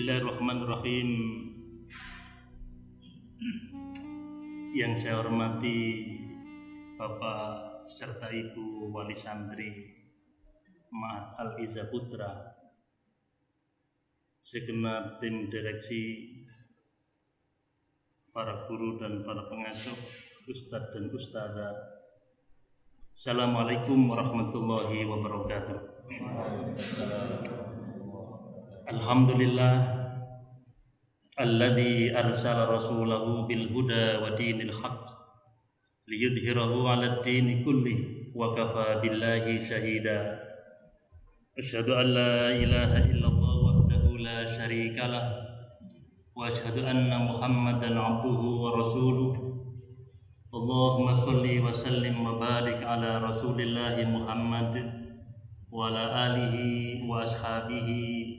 Bismillahirrahmanirrahim. Yang saya hormati Bapak serta Ibu Wali Santri Ma'had Al-Izzah Putra, segenap tim direksi, para guru dan para pengasuh, ustadz dan ustadzah. Assalamualaikum warahmatullahi wabarakatuh. Alhamdulillah alladzi arsala rasulahu bil huda wa dinil haqq liyudhhirahu 'alad dini kullih wa kafa billahi shahida. Asyhadu an la ilaha illallah wahdahu la syarikalah wa asyhadu anna Muhammadan 'abduhu wa rasuluh. Allahumma shalli wa sallim wa barik ala Rasulillah Muhammad wa ala alihi wa ashabihi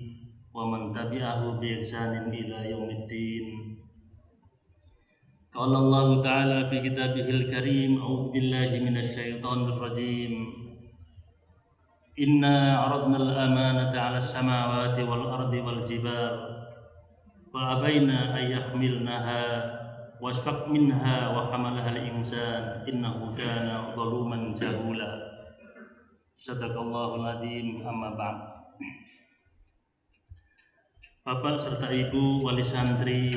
wa man tabi'ahu bi ihsanin ila yaumiddin. Qala Allah Ta'ala fi kitabihil karim, a'udzu billahi minasy syaithanir rajim. Inna 'aradna al-amanata 'ala as-samawati wal ardi wal jibal fa abaina ay yahmilnaha wasfaq minha wa hamalaha al-insan innahu kana zaluman jahula. Sadaqallahul adzim. Amma ba'd. Bapak serta Ibu Wali Santri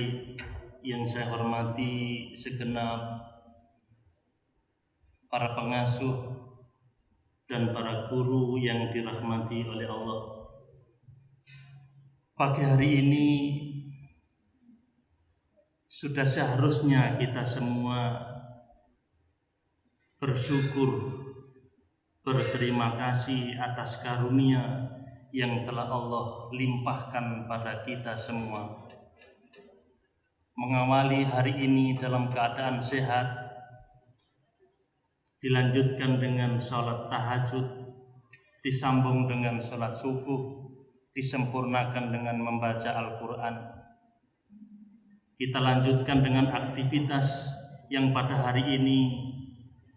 yang saya hormati, segenap para pengasuh dan para guru yang dirahmati oleh Allah. Pagi hari ini sudah seharusnya kita semua bersyukur, berterima kasih atas karunia yang telah Allah limpahkan pada kita semua. Mengawali hari ini dalam keadaan sehat, dilanjutkan dengan sholat tahajud, disambung dengan sholat subuh, disempurnakan dengan membaca Al-Quran. Kita lanjutkan dengan aktivitas yang pada hari ini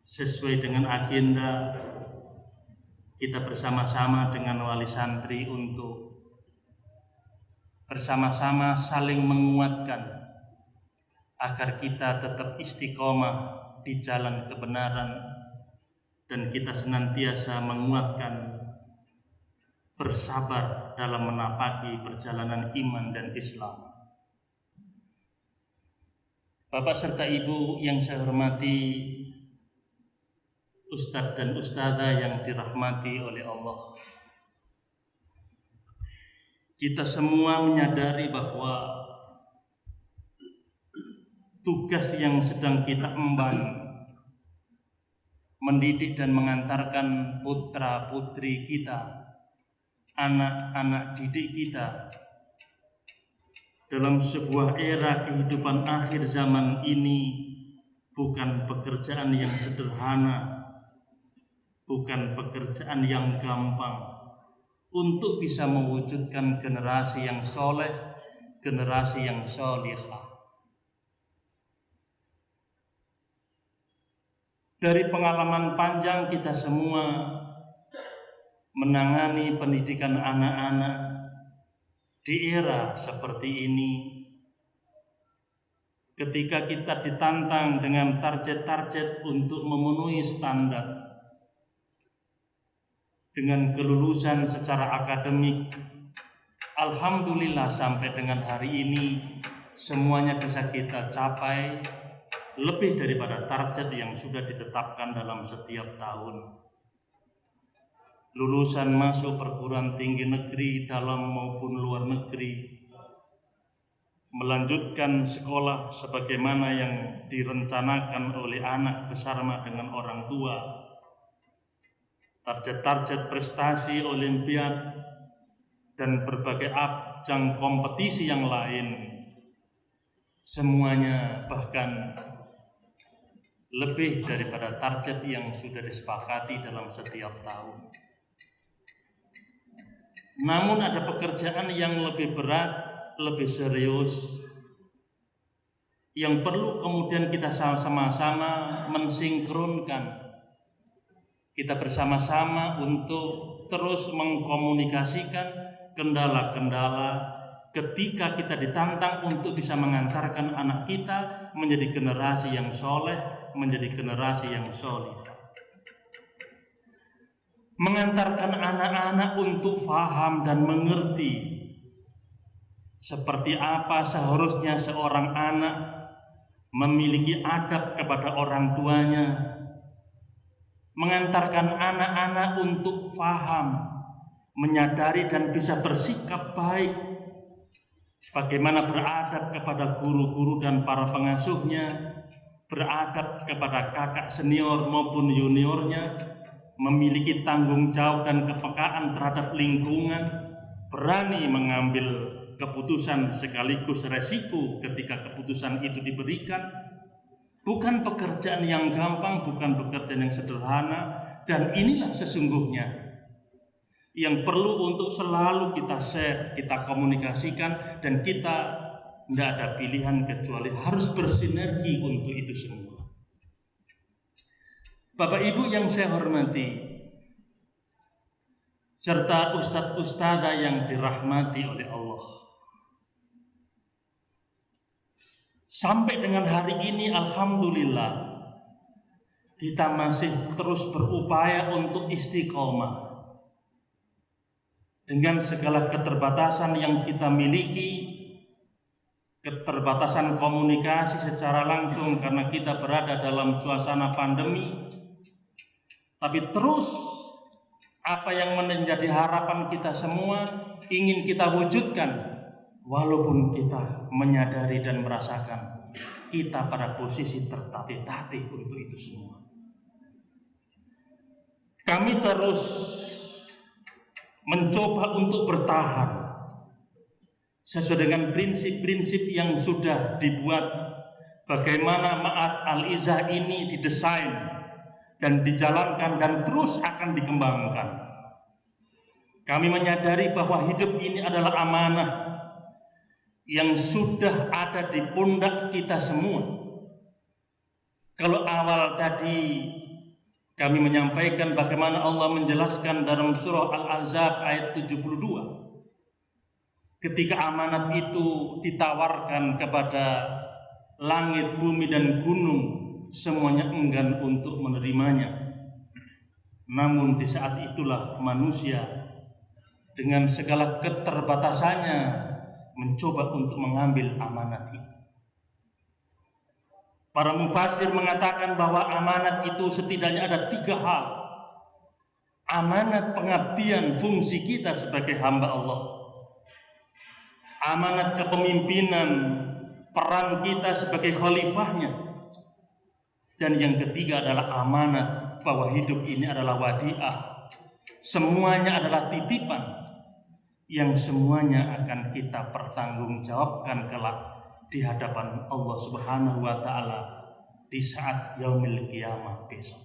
sesuai dengan agenda. Kita bersama-sama dengan wali santri untuk bersama-sama saling menguatkan agar kita tetap istiqomah di jalan kebenaran dan kita senantiasa menguatkan bersabar dalam menapaki perjalanan iman dan Islam. Bapak serta Ibu yang saya hormati, ustadz dan ustadzah yang dirahmati oleh Allah. Kita semua menyadari bahwa tugas yang sedang kita emban mendidik dan mengantarkan putra-putri kita, anak-anak didik kita dalam sebuah era kehidupan akhir zaman ini bukan pekerjaan yang sederhana, bukan pekerjaan yang gampang untuk bisa mewujudkan generasi yang soleh, generasi yang solihah. Dari pengalaman panjang kita semua menangani pendidikan anak-anak di era seperti ini, ketika kita ditantang dengan target-target untuk memenuhi standar dengan kelulusan secara akademik, alhamdulillah sampai dengan hari ini semuanya bisa kita capai lebih daripada target yang sudah ditetapkan dalam setiap tahun. Lulusan masuk perguruan tinggi negeri dalam maupun luar negeri, melanjutkan sekolah sebagaimana yang direncanakan oleh anak bersama dengan orang tua, target-target prestasi olimpiad dan berbagai ajang kompetisi yang lain, semuanya bahkan lebih daripada target yang sudah disepakati dalam setiap tahun. Namun ada pekerjaan yang lebih berat, lebih serius, yang perlu kemudian kita sama-sama mensinkronkan. Kita bersama-sama untuk terus mengkomunikasikan kendala-kendala, ketika kita ditantang untuk bisa mengantarkan anak kita menjadi generasi yang soleh, menjadi generasi yang soleh. Mengantarkan anak-anak untuk faham dan mengerti seperti apa seharusnya seorang anak memiliki adab kepada orang tuanya. Mengantarkan anak-anak untuk faham, menyadari dan bisa bersikap baik, bagaimana beradab kepada guru-guru dan para pengasuhnya, beradab kepada kakak senior maupun juniornya, memiliki tanggung jawab dan kepekaan terhadap lingkungan, berani mengambil keputusan sekaligus resiko ketika keputusan itu diberikan. Bukan pekerjaan yang gampang, bukan pekerjaan yang sederhana, dan inilah sesungguhnya yang perlu untuk selalu kita share, kita komunikasikan, dan kita tidak ada pilihan kecuali harus bersinergi untuk itu semua. Bapak Ibu yang saya hormati, serta ustadz-ustadzah yang dirahmati oleh Allah. Sampai dengan hari ini alhamdulillah kita masih terus berupaya untuk istiqomah dengan segala keterbatasan yang kita miliki, keterbatasan komunikasi secara langsung karena kita berada dalam suasana pandemi, tapi terus apa yang menjadi harapan kita semua ingin kita wujudkan. Walaupun kita menyadari dan merasakan kita pada posisi tertatih-tatih untuk itu semua. Kami terus mencoba untuk bertahan sesuai dengan prinsip-prinsip yang sudah dibuat. Bagaimana Ma'had Al-Izzah ini didesain dan dijalankan dan terus akan dikembangkan. Kami menyadari bahwa hidup ini adalah amanah yang sudah ada di pundak kita semua. Kalau awal tadi kami menyampaikan bagaimana Allah menjelaskan dalam surah Al-Ahzab ayat 72, ketika amanat itu ditawarkan kepada langit, bumi, dan gunung, semuanya enggan untuk menerimanya. Namun di saat itulah manusia dengan segala keterbatasannya mencoba untuk mengambil amanat itu. Para mufasir mengatakan bahwa amanat itu setidaknya ada 3 hal. Amanat pengabdian fungsi kita sebagai hamba Allah, amanat kepemimpinan peran kita sebagai khalifahnya, dan yang ketiga adalah amanat bahwa hidup ini adalah wadi'ah, semuanya adalah titipan yang semuanya akan kita pertanggungjawabkan kelak di hadapan Allah Subhanahu wa taala di saat yaumil qiyamah besok.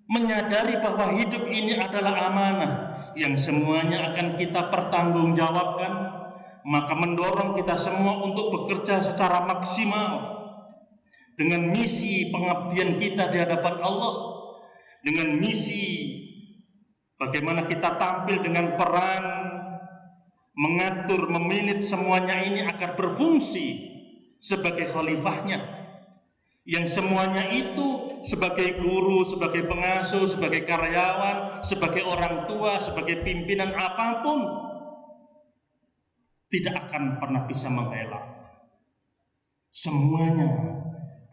Menyadari bahwa hidup ini adalah amanah yang semuanya akan kita pertanggungjawabkan, maka mendorong kita semua untuk bekerja secara maksimal dengan misi pengabdian kita di hadapan Allah, dengan misi bagaimana kita tampil dengan peran mengatur, memanage semuanya ini agar berfungsi sebagai khalifahnya, yang semuanya itu sebagai guru, sebagai pengasuh, sebagai karyawan, sebagai orang tua, sebagai pimpinan apapun tidak akan pernah bisa mengelak. Semuanya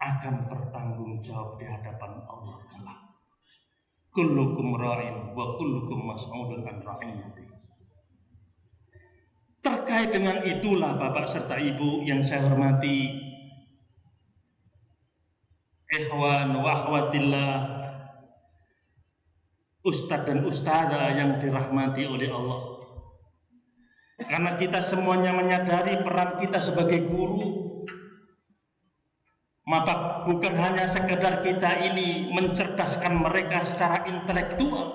akan bertanggung jawab di hadapan Allah kelak. Kullukum ra'in wa kullukum mas'ulun an ra'iyatihi. Terkait dengan itulah Bapak serta Ibu yang saya hormati, ikhwan wa akhwatillah, ustadz dan ustadzah yang dirahmati oleh Allah. Karena kita semuanya menyadari peran kita sebagai guru, maka bukan hanya sekedar kita ini mencerdaskan mereka secara intelektual,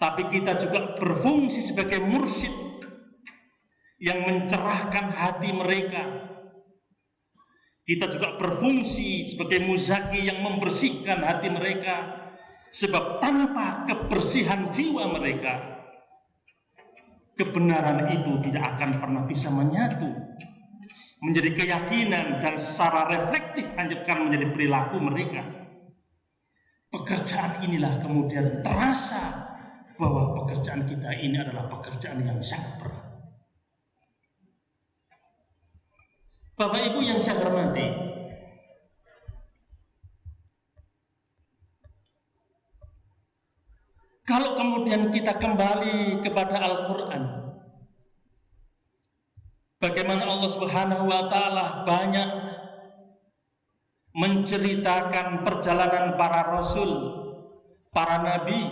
tapi kita juga berfungsi sebagai mursyid yang mencerahkan hati mereka. Kita juga berfungsi sebagai muzaki yang membersihkan hati mereka, sebab tanpa kebersihan jiwa mereka, kebenaran itu tidak akan pernah bisa menyatu menjadi keyakinan dan secara reflektif akan menjadi perilaku mereka. Pekerjaan inilah kemudian terasa bahwa pekerjaan kita ini adalah pekerjaan yang sangat berat. Bapak Ibu yang saya hormati, kalau kemudian kita kembali kepada Al-Quran, bagaimana Allah Subhanahu wa Ta'ala banyak menceritakan perjalanan para rasul, para nabi.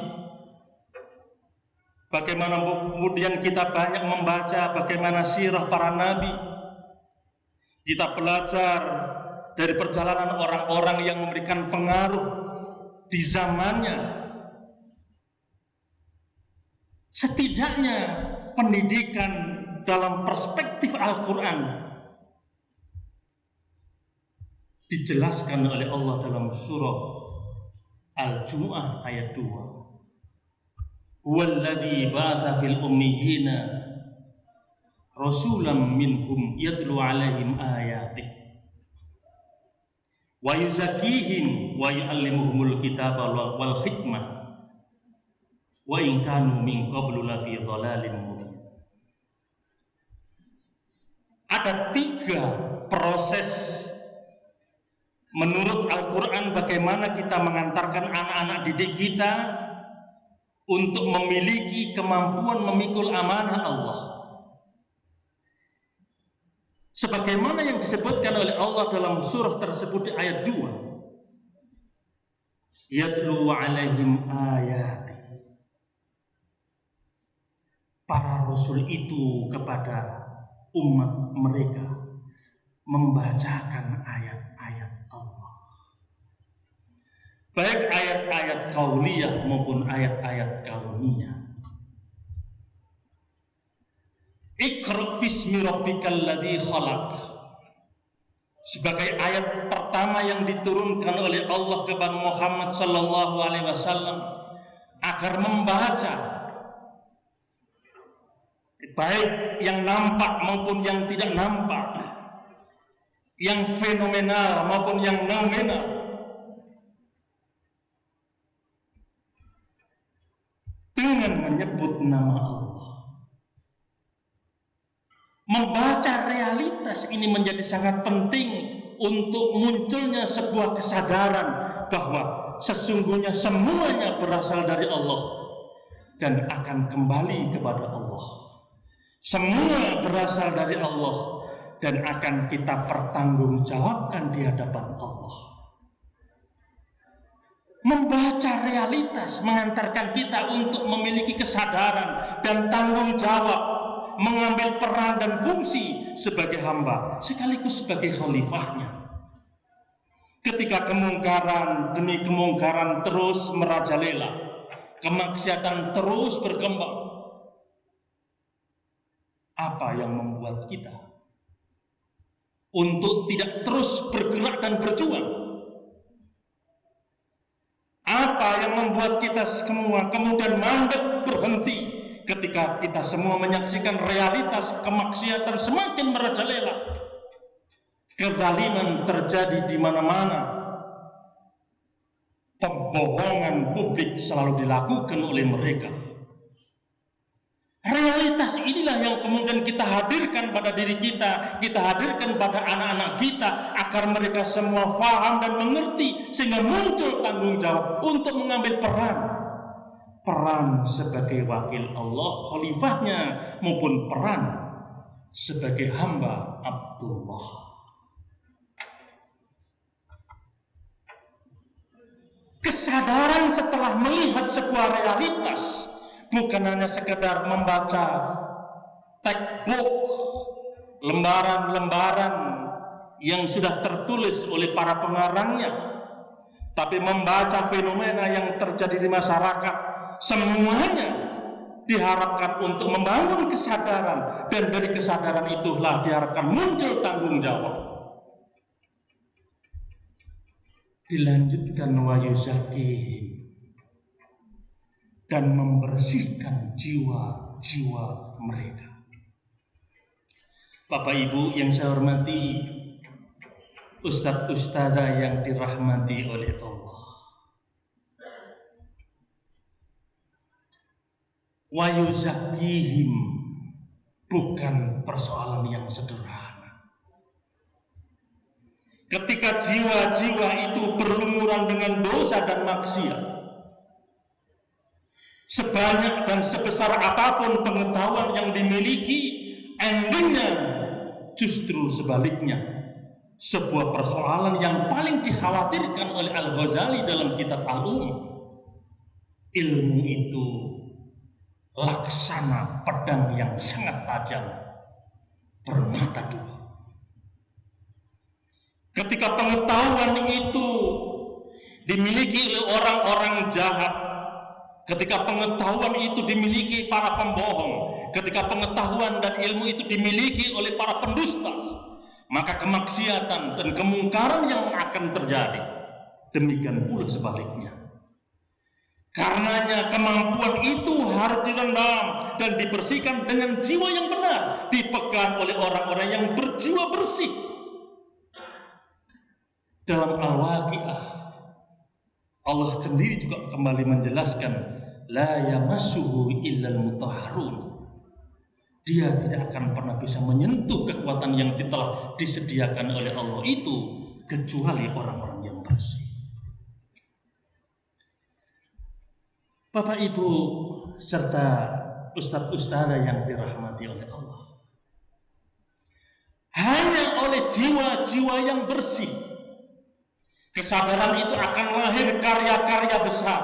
Bagaimana kemudian kita banyak membaca bagaimana sirah para nabi. Kita belajar dari perjalanan orang-orang yang memberikan pengaruh di zamannya. Setidaknya pendidikan dalam perspektif Al-Quran dijelaskan oleh Allah dalam surah Al-Jumu'ah ayat 2. Huwallazi ba'atha fil ummiyina rasulan minhum yatlu 'alaihim ayatihi wa yuzakkihim wa yu'allimuhumul kitaba wal hikmah wa in kanu min qablu lafi dhalalin mubin. Ada 3 proses menurut Al-Quran bagaimana kita mengantarkan anak-anak didik kita untuk memiliki kemampuan memikul amanah Allah. Sebagaimana yang disebutkan oleh Allah dalam surah tersebut di ayat 2. Yatlu 'alaihim ayati. Para rasul itu kepada umat mereka membacakan ayat-ayat Allah. Baik ayat-ayat kauniyah maupun ayat-ayat kauniyah. Iqra bismi rabbikal ladzi khalaq. Sebagai ayat pertama yang diturunkan oleh Allah kepada Muhammad sallallahu alaihi wasallam agar membaca baik yang nampak maupun yang tidak nampak, yang fenomenal maupun yang nominal. Dengan menyebut nama Allah. Membaca realitas ini menjadi sangat penting untuk munculnya sebuah kesadaran bahwa sesungguhnya semuanya berasal dari Allah dan akan kembali kepada Allah. Semua berasal dari Allah dan akan kita pertanggungjawabkan di hadapan Allah. Membaca realitas mengantarkan kita untuk memiliki kesadaran dan tanggung jawab, mengambil peran dan fungsi sebagai hamba sekaligus sebagai khalifahnya. Ketika kemungkaran demi kemungkaran terus merajalela, kemaksiatan terus berkembang, apa yang membuat kita untuk tidak terus bergerak dan berjuang? Apa yang membuat kita semua kemudian mandek berhenti ketika kita semua menyaksikan realitas kemaksiatan semakin merajalela? Kezaliman terjadi di mana-mana. Pembohongan publik selalu dilakukan oleh mereka. Realitas inilah yang kemudian kita hadirkan pada diri kita, kita hadirkan pada anak-anak kita agar mereka semua paham dan mengerti sehingga muncul tanggung jawab untuk mengambil peran sebagai wakil Allah, khalifahnya, maupun peran sebagai hamba Abdullah. Kesadaran setelah melihat sebuah realitas bukan hanya sekedar membaca textbook, lembaran-lembaran yang sudah tertulis oleh para pengarangnya, tapi membaca fenomena yang terjadi di masyarakat. Semuanya diharapkan untuk membangun kesadaran, dan dari kesadaran itulah diharapkan muncul tanggung jawab. Dilanjutkan wa yuzakkihim, dan membersihkan jiwa-jiwa mereka. Bapak Ibu yang saya hormati, ustadz-ustadzah yang dirahmati oleh Allah, wa yuzakihim bukan persoalan yang sederhana. Ketika jiwa-jiwa itu berlumuran dengan dosa dan maksiat, sebanyak dan sebesar apapun pengetahuan yang dimiliki, endingnya justru sebaliknya. Sebuah persoalan yang paling dikhawatirkan oleh Al-Ghazali dalam kitab ilmu itu laksana pedang yang sangat tajam, bermata dua. Ketika pengetahuan itu dimiliki oleh orang-orang jahat, ketika pengetahuan itu dimiliki para pembohong, ketika pengetahuan dan ilmu itu dimiliki oleh para pendusta, maka kemaksiatan dan kemungkaran yang akan terjadi. Demikian pula sebaliknya. Karenanya kemampuan itu harus direndam dan dibersihkan dengan jiwa yang benar, dipegang oleh orang-orang yang berjiwa bersih. Dalam Al-Waqiah, Allah sendiri juga kembali menjelaskan, la yamassuhu illal mutahharun. Dia tidak akan pernah bisa menyentuh kekuatan yang telah disediakan oleh Allah itu kecuali orang-orang yang bersih. Bapak Ibu serta ustadz-ustadzah yang dirahmati oleh Allah, hanya oleh jiwa-jiwa yang bersih, kesadaran itu akan lahir karya-karya besar.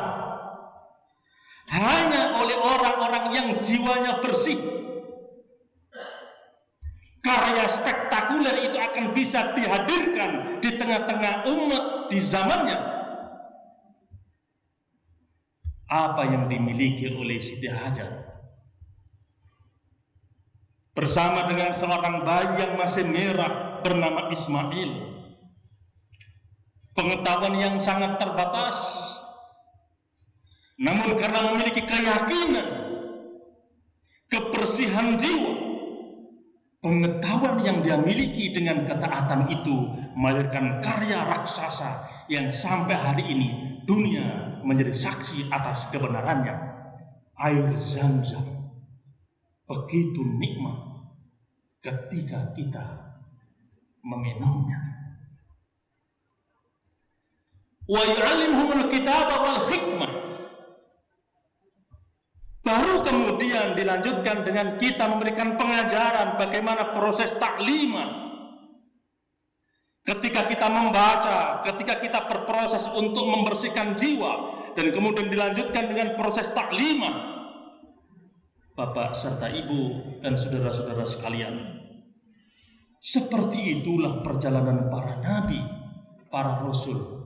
Hanya oleh orang-orang yang jiwanya bersih, karya spektakuler itu akan bisa dihadirkan di tengah-tengah umat di zamannya. Apa yang dimiliki oleh Siti Hajar bersama dengan seorang bayi yang masih merah bernama Ismail, pengetahuan yang sangat terbatas, namun karena memiliki keyakinan, kebersihan jiwa, pengetahuan yang dia miliki dengan ketaatan itu melahirkan karya raksasa yang sampai hari ini dunia menjadi saksi atas kebenarannya. Air Zam-Zam begitu nikmat ketika kita meminumnya. Wa yu'allimuhumul kitaba wal hikmah. Baru kemudian dilanjutkan dengan kita memberikan pengajaran bagaimana proses takliman. Ketika kita membaca, ketika kita berproses untuk membersihkan jiwa, dan kemudian dilanjutkan dengan proses taklimah. Bapak serta ibu dan saudara-saudara sekalian, seperti itulah perjalanan para nabi, para rasul,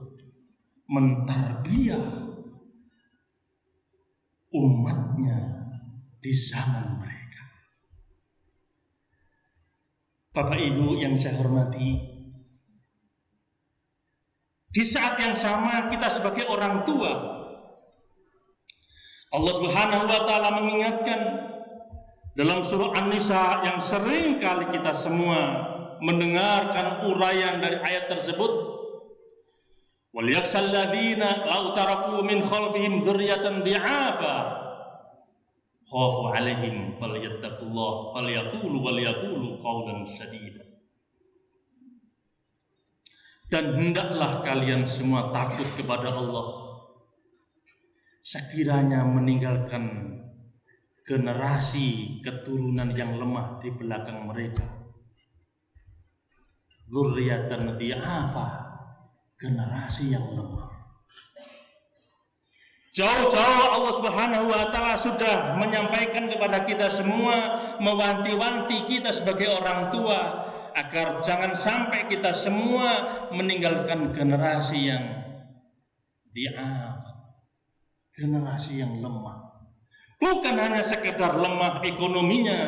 mentarbiyah umatnya di zaman mereka. Bapak Ibu yang saya hormati, di saat yang sama kita sebagai orang tua, Allah Subhanahu wa taala mengingatkan dalam surah An-Nisa yang sering kali kita semua mendengarkan uraian dari ayat tersebut, wal yakhshal ladzina law taraku min khalfihim dzurriyyatan dhi'afa khafu 'alaihim falyattaqullah falyaqulu qawlan sadida. Dan hendaklah kalian semua takut kepada Allah sekiranya meninggalkan generasi keturunan yang lemah di belakang mereka. Dzurriyyatan dhi'afa, generasi yang lemah. Jauh-jauh Allah Subhanahu wa taala sudah menyampaikan kepada kita semua, mewanti-wanti kita sebagai orang tua agar jangan sampai kita semua meninggalkan generasi yang generasi yang lemah. Bukan hanya sekedar lemah ekonominya,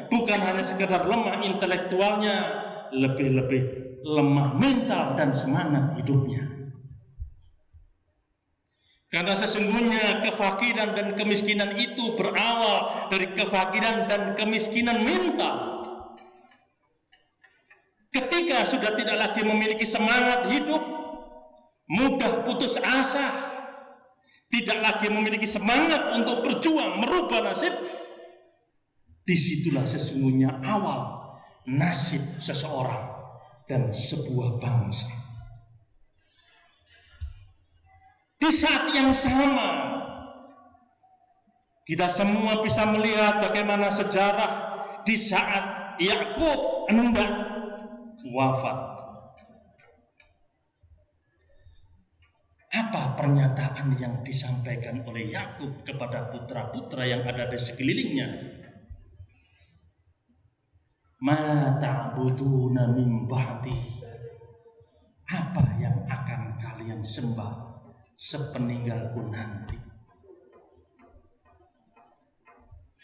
bukan hanya sekedar lemah intelektualnya, lebih-lebih lemah mental dan semangat hidupnya. Karena sesungguhnya kefakiran dan kemiskinan itu berawal dari kefakiran dan kemiskinan mental. Ketika sudah tidak lagi memiliki semangat hidup, mudah putus asa, tidak lagi memiliki semangat untuk berjuang merubah nasib, disitulah sesungguhnya awal nasib seseorang dan sebuah bangsa. Di saat yang sama, kita semua bisa melihat bagaimana sejarah di saat Yakub hendak wafat. Apa pernyataan yang disampaikan oleh Yakub kepada putra-putra yang ada di sekelilingnya? Ma ta'buduna min ba'di. Apa yang akan kalian sembah sepeninggalku nanti?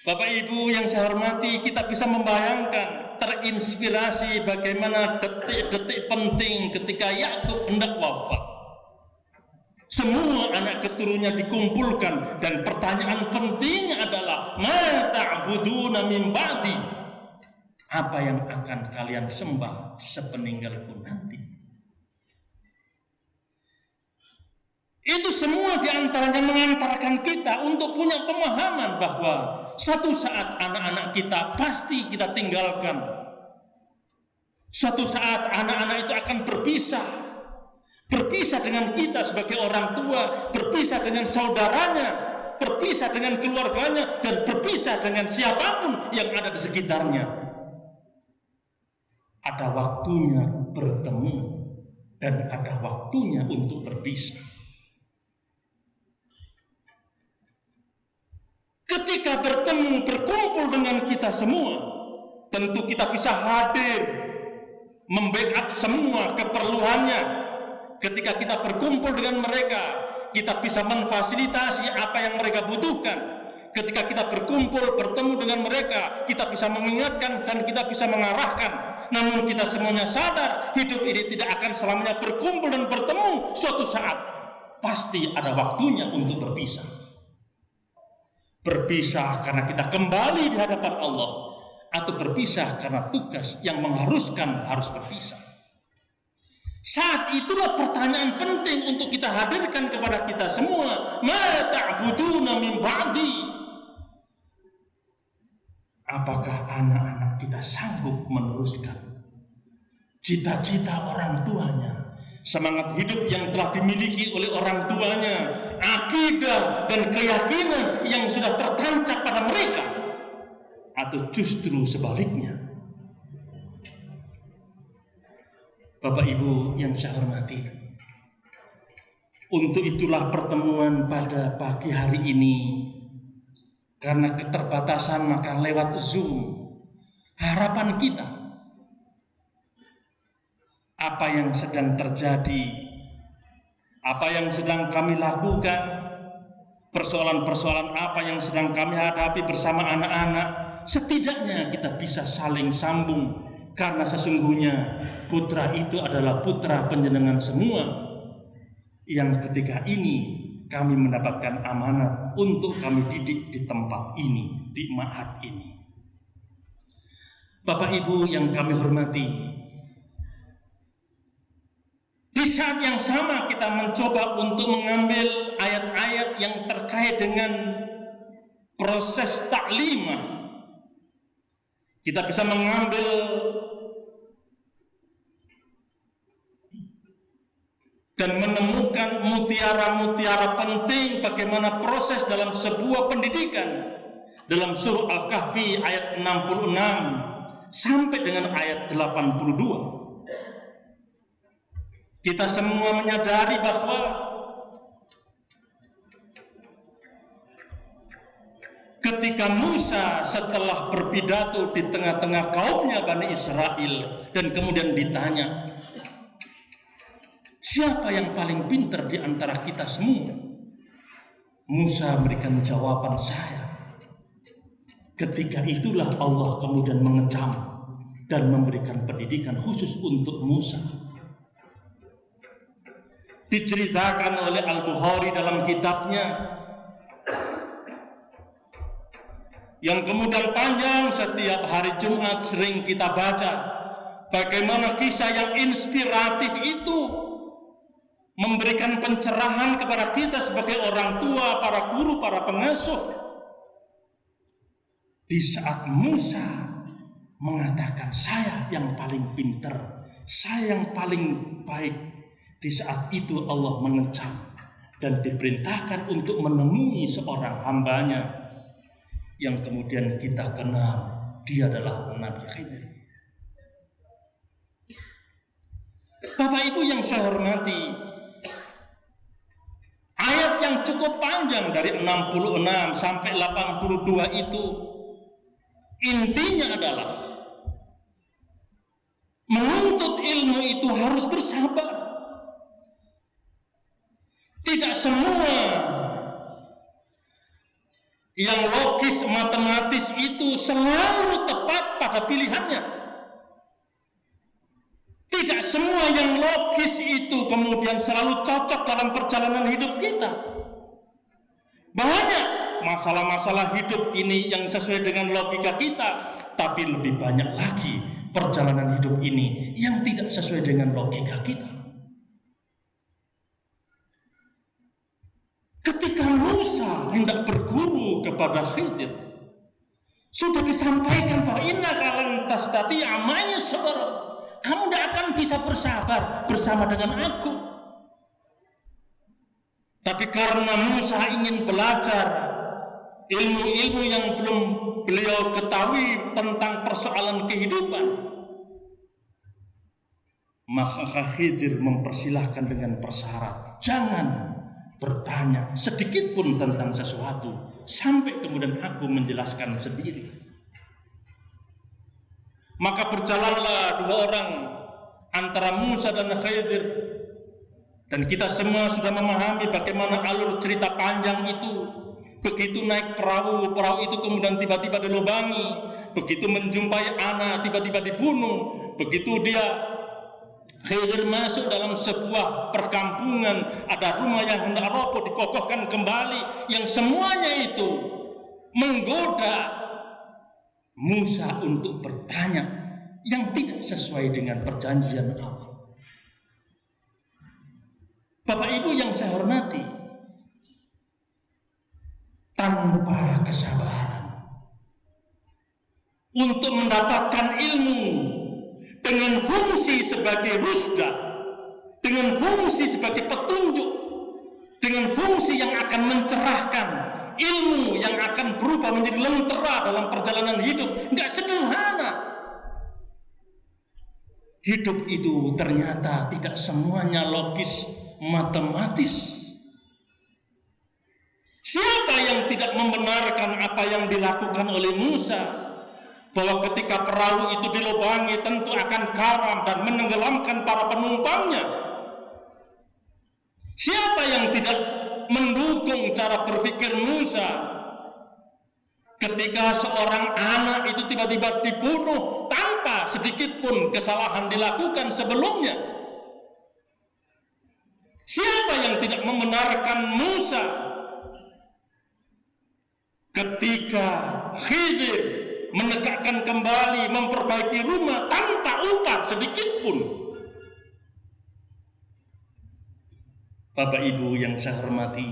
Bapak Ibu yang saya hormati, kita bisa membayangkan, terinspirasi bagaimana detik-detik penting ketika Yakub hendak wafat. Semua anak keturunannya dikumpulkan dan pertanyaan penting adalah ma ta'buduna min ba'di. Apa yang akan kalian sembah sepeninggalku nanti? Itu semua diantaranya mengantarkan kita untuk punya pemahaman bahwa suatu saat anak-anak kita pasti kita tinggalkan. Suatu saat anak-anak itu akan berpisah. Berpisah dengan kita sebagai orang tua, berpisah dengan saudaranya, berpisah dengan keluarganya, dan berpisah dengan siapapun yang ada di sekitarnya. Ada waktunya bertemu dan ada waktunya untuk berpisah. Ketika bertemu, berkumpul dengan kita semua, tentu kita bisa hadir, membackup semua keperluannya. Ketika kita berkumpul dengan mereka, kita bisa memfasilitasi apa yang mereka butuhkan. Ketika kita berkumpul, bertemu dengan mereka, kita bisa mengingatkan dan kita bisa mengarahkan. Namun kita semuanya sadar, hidup ini tidak akan selamanya berkumpul dan bertemu. Suatu saat, pasti ada waktunya untuk berpisah. Berpisah karena kita kembali di hadapan Allah, atau berpisah karena tugas yang mengharuskan harus berpisah. Saat itulah pertanyaan penting untuk kita hadirkan kepada kita semua. Ma ta'buduna min ba'di. Apakah anak-anak kita sanggup meneruskan cita-cita orang tuanya, semangat hidup yang telah dimiliki oleh orang tuanya, akidah dan keyakinan yang sudah tertancap pada mereka, atau justru sebaliknya? Bapak Ibu yang saya hormati, untuk itulah pertemuan pada pagi hari ini, karena keterbatasan maka lewat Zoom, harapan kita apa yang sedang terjadi, apa yang sedang kami lakukan, persoalan-persoalan apa yang sedang kami hadapi bersama anak-anak, setidaknya kita bisa saling sambung. Karena sesungguhnya putra itu adalah putra panjenengan semua, yang ketika ini kami mendapatkan amanat untuk kami didik di tempat ini, di ma'had ini. Bapak Ibu yang kami hormati, di saat yang sama kita mencoba untuk mengambil ayat-ayat yang terkait dengan proses taklimah. Kita bisa mengambil dan menemukan mutiara-mutiara penting bagaimana proses dalam sebuah pendidikan. Dalam surah Al-Kahfi ayat 66 sampai dengan ayat 82. Kita semua menyadari bahwa ketika Musa setelah berpidato di tengah-tengah kaumnya Bani Israel dan kemudian ditanya, siapa yang paling pintar di antara kita semua? Musa memberikan jawaban, saya. Ketika itulah Allah kemudian mengecam dan memberikan pendidikan khusus untuk Musa. diceritakan oleh Al-Bukhari dalam kitabnya, yang kemudian panjang setiap hari Jumat sering kita baca, bagaimana kisah yang inspiratif itu memberikan pencerahan kepada kita sebagai orang tua, para guru, para pengasuh. Di saat Musa mengatakan saya yang paling pintar, saya yang paling baik, di saat itu Allah mengecam dan diperintahkan untuk menemui seorang hambanya yang kemudian kita kenal, dia adalah Nabi Khidir. Bapak Ibu yang saya hormati, ayat yang cukup panjang dari 66 sampai 82 itu intinya adalah menuntut ilmu itu harus bersabar. Tidak semua yang logis matematis itu selalu tepat pada pilihannya. Tidak semua yang logis itu kemudian selalu cocok dalam perjalanan hidup kita. Banyak masalah-masalah hidup ini yang sesuai dengan logika kita, tapi lebih banyak lagi perjalanan hidup ini yang tidak sesuai dengan logika kita. Ketika Musa hendak berguru kepada Khidir, sudah disampaikan bahwa innaka lan tastati'a ma'iya sabra. Kamu tidak akan bisa bersabar bersama dengan aku. Tapi karena Musa ingin belajar ilmu-ilmu yang belum beliau ketahui tentang persoalan kehidupan, maka Khidir mempersilahkan dengan persyarat, jangan bertanya sedikit pun tentang sesuatu sampai kemudian aku menjelaskan sendiri. Maka berjalanlah dua orang antara Musa dan Khidir, dan kita semua sudah memahami bagaimana alur cerita panjang itu. Begitu naik perahu itu kemudian tiba-tiba dilubangi, begitu menjumpai anak tiba-tiba dibunuh, begitu dia Khidir masuk dalam sebuah perkampungan, ada rumah yang hendak roboh dikokohkan kembali, yang semuanya itu menggoda Musa untuk bertanya yang tidak sesuai dengan perjanjian Allah. Bapak Ibu yang saya hormati, tanpa kesabaran untuk mendapatkan ilmu dengan fungsi sebagai rusda, dengan fungsi sebagai petunjuk, dengan fungsi yang akan mencerahkan, ilmu yang akan berubah menjadi lentera dalam perjalanan hidup, enggak sederhana. Hidup itu ternyata tidak semuanya logis, matematis. Siapa yang tidak membenarkan apa yang dilakukan oleh Musa? Bahwa ketika perahu itu dilubangi tentu akan karam dan menenggelamkan para penumpangnya. Siapa yang tidak mendukung cara berpikir Musa ketika seorang anak itu tiba-tiba dibunuh tanpa sedikit pun kesalahan dilakukan sebelumnya? Siapa yang tidak membenarkan Musa ketika Khidir menegakkan kembali, memperbaiki rumah tanpa upah sedikit pun? Bapak Ibu yang saya hormati,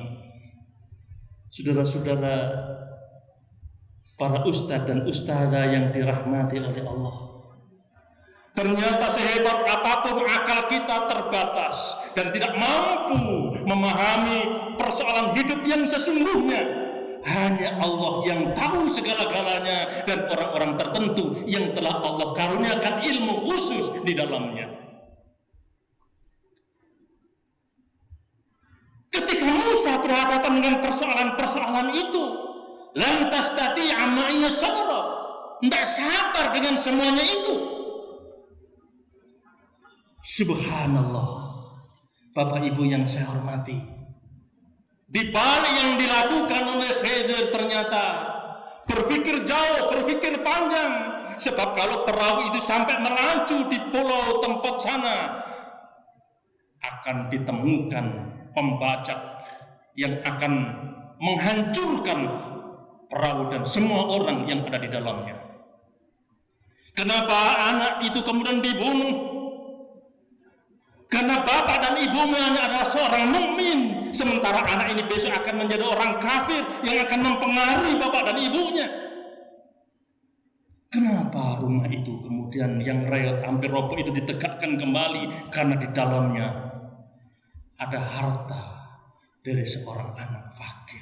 saudara-saudara, para ustadz dan ustadzah yang dirahmati oleh Allah, ternyata sehebat apapun akal kita terbatas dan tidak mampu memahami persoalan hidup yang sesungguhnya. Hanya Allah yang tahu segala-galanya, dan orang-orang tertentu yang telah Allah karuniakan ilmu khusus di dalamnya. Ketika Musa berhadapan dengan persoalan-persoalan itu, lantas tadi amainya sabra, tidak sabar dengan semuanya itu. Subhanallah, Bapak Ibu yang saya hormati, di balik yang dilakukan oleh Khidir ternyata berpikir jauh, berpikir panjang. Sebab kalau perahu itu sampai melaju di pulau tempat sana, akan ditemukan pembajak yang akan menghancurkan perahu dan semua orang yang ada di dalamnya. Kenapa anak itu kemudian dibunuh? Karena bapak dan ibunya adalah seorang mukmin, sementara anak ini besok akan menjadi orang kafir yang akan mempengaruhi bapak dan ibunya. Kenapa rumah itu kemudian yang reot hampir roboh itu ditegakkan kembali? Karena di dalamnya ada harta dari seorang anak fakir.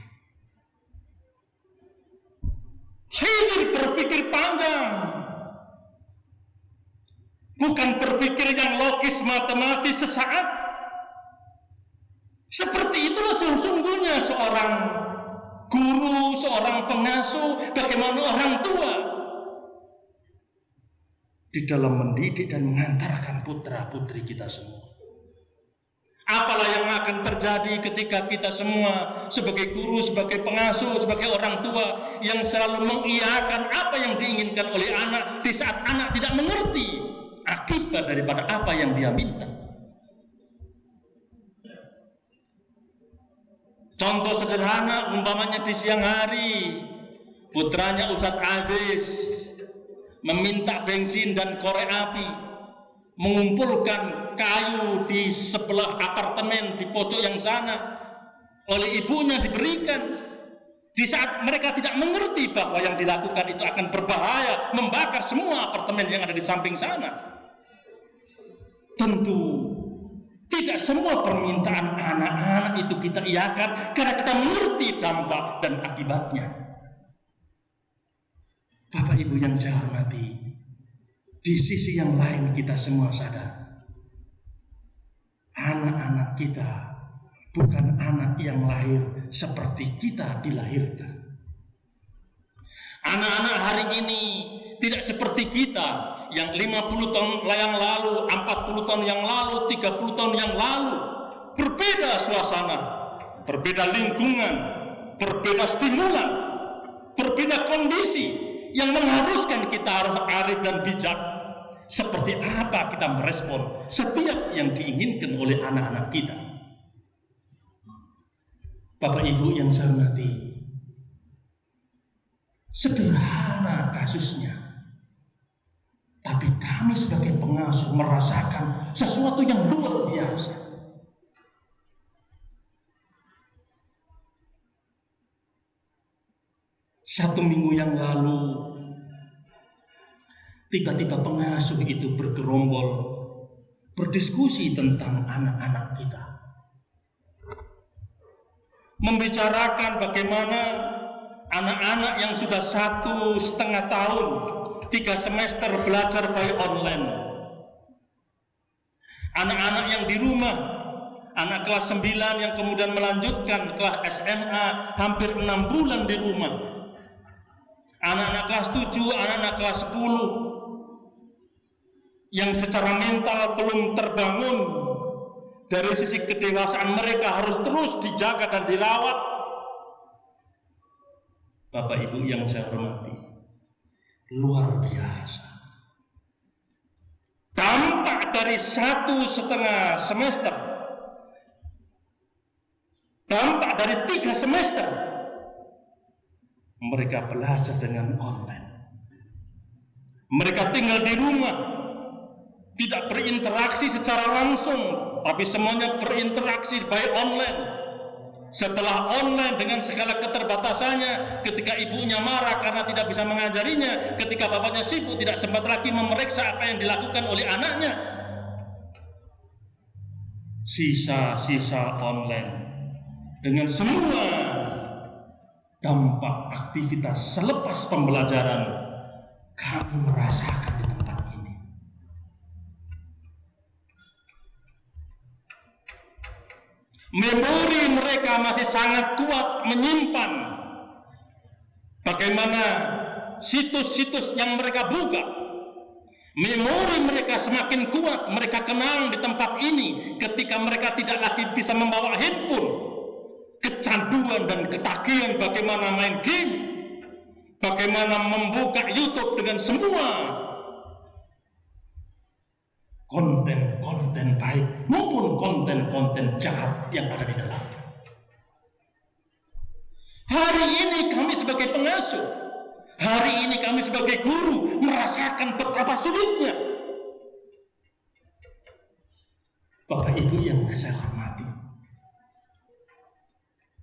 Khidir berpikir panjang, bukan berpikir yang logis matematis sesaat. Seperti itulah sesungguhnya seorang guru, seorang pengasuh, bagaimana orang tua di dalam mendidik dan mengantarkan putra-putri kita semua. Apalah yang akan terjadi ketika kita semua sebagai guru, sebagai pengasuh, sebagai orang tua yang selalu mengiyakan apa yang diinginkan oleh anak di saat anak tidak mengerti akibat daripada apa yang dia minta. Contoh sederhana, umpamanya di siang hari putranya Ustadz Aziz meminta bensin dan korek api, mengumpulkan kayu di sebelah apartemen di pojok yang sana, oleh ibunya diberikan. Di saat mereka tidak mengerti bahwa yang dilakukan itu akan berbahaya, membakar semua apartemen yang ada di samping sana. Tentu tidak semua permintaan anak-anak itu kita iakan karena kita mengerti dampak dan akibatnya. Bapak Ibu yang saya hormati, di sisi yang lain kita semua sadar, anak-anak kita bukan anak yang lahir seperti kita dilahirkan. Anak-anak hari ini tidak seperti kita yang 50 tahun yang lalu, 40 tahun yang lalu, 30 tahun yang lalu. Berbeda suasana, berbeda lingkungan, berbeda stimulan, berbeda kondisi yang mengharuskan kita harus arif dan bijak. Seperti apa kita merespon setiap yang diinginkan oleh anak-anak kita. Bapak Ibu yang saya hormati, sederhana kasusnya, tapi kami sebagai pengasuh merasakan sesuatu yang luar biasa. Satu minggu yang lalu, tiba-tiba pengasuh itu bergerombol berdiskusi tentang anak-anak kita, membicarakan bagaimana anak-anak yang sudah 1,5 tahun, 3 semester belajar by online, anak-anak yang di rumah, anak kelas 9 yang kemudian melanjutkan kelas SMA hampir 6 bulan di rumah, anak-anak kelas 7, anak-anak kelas 10 yang secara mental belum terbangun. Dari sisi kedewasaan mereka harus terus dijaga dan dirawat. Bapak Ibu yang saya hormati, luar biasa. Dampak dari 1,5 semester, dampak dari 3 semester, mereka belajar dengan online. Mereka tinggal di rumah, tidak berinteraksi secara langsung, tapi semuanya berinteraksi by online. Setelah online dengan segala keterbatasannya, ketika ibunya marah karena tidak bisa mengajarinya, ketika bapaknya sibuk tidak sempat lagi memeriksa apa yang dilakukan oleh anaknya. Sisa-sisa online dengan semua dampak aktivitas selepas pembelajaran kami merasakan di tempat ini. Memori mereka masih sangat kuat menyimpan bagaimana situs-situs yang mereka buka. Memori mereka semakin kuat, mereka kenang di tempat ini ketika mereka tidak lagi bisa membawa handphone. Kecanduan dan ketagihan bagaimana main game, bagaimana membuka YouTube dengan semua konten-konten baik maupun konten-konten jahat yang ada di dalamnya. Hari ini kami sebagai pengasuh, hari ini kami sebagai guru merasakan betapa sulitnya. Bapak Ibu yang saya hormati,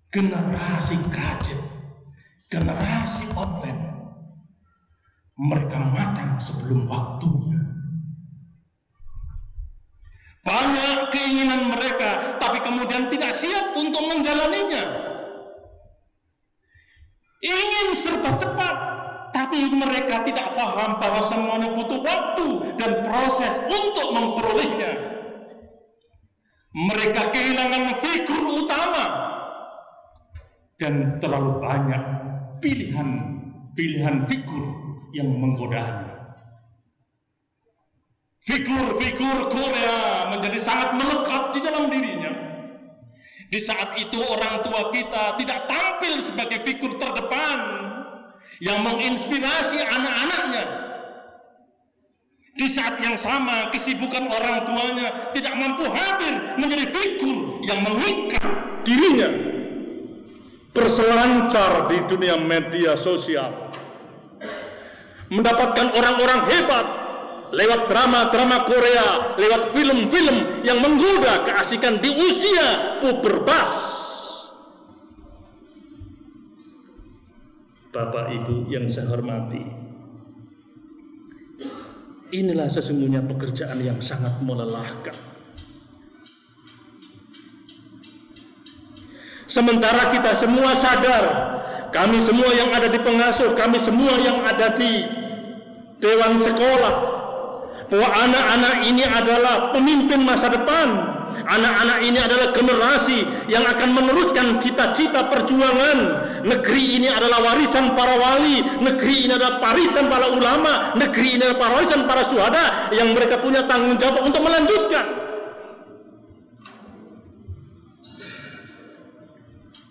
generasi gadget, generasi online, mereka matang sebelum waktunya. Banyak keinginan mereka, tapi kemudian tidak siap untuk menjalaninya. Ingin serba cepat, tapi mereka tidak paham bahwa semuanya butuh waktu dan proses untuk memperolehnya. Mereka kehilangan figur utama dan terlalu banyak pilihan figur yang menggodanya. Figur-figur Korea menjadi sangat melekat di dalam dirinya. Di saat itu orang tua kita tidak tampil sebagai figur terdepan yang menginspirasi anak-anaknya. Di saat yang sama kesibukan orang tuanya tidak mampu hadir menjadi figur yang mengikat dirinya. Berselancar di dunia media sosial, mendapatkan orang-orang hebat lewat drama-drama Korea, lewat film-film yang menggoda keasikan di usia pubertas. Bapak Ibu yang saya hormati, inilah sesungguhnya pekerjaan yang sangat melelahkan. Sementara kita semua sadar, kami semua yang ada di pengasuh, kami semua yang ada di dewan sekolah, bahwa anak-anak ini adalah pemimpin masa depan. Anak-anak ini adalah generasi yang akan meneruskan cita-cita perjuangan. Negeri ini adalah warisan para wali, negeri ini adalah warisan para ulama, negeri ini adalah warisan para syuhada yang mereka punya tanggung jawab untuk melanjutkan.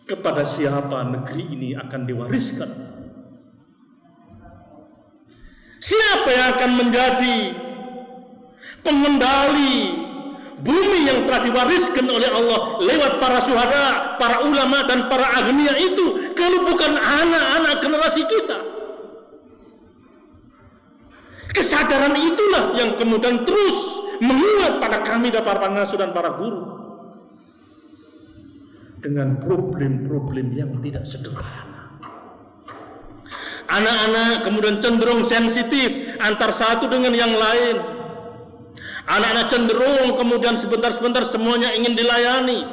Kepada siapa negeri ini akan diwariskan? Siapa yang akan menjadi pengendali bumi yang telah diwariskan oleh Allah lewat para syuhada, para ulama dan para agniya itu, kalau bukan anak-anak generasi kita? Kesadaran itulah yang kemudian terus menguat pada kami dan para pengasuh dan para guru dengan problem-problem yang tidak sederhana. Anak-anak kemudian cenderung sensitif antar satu dengan yang lain. Anak-anak cenderung kemudian sebentar-sebentar semuanya ingin dilayani.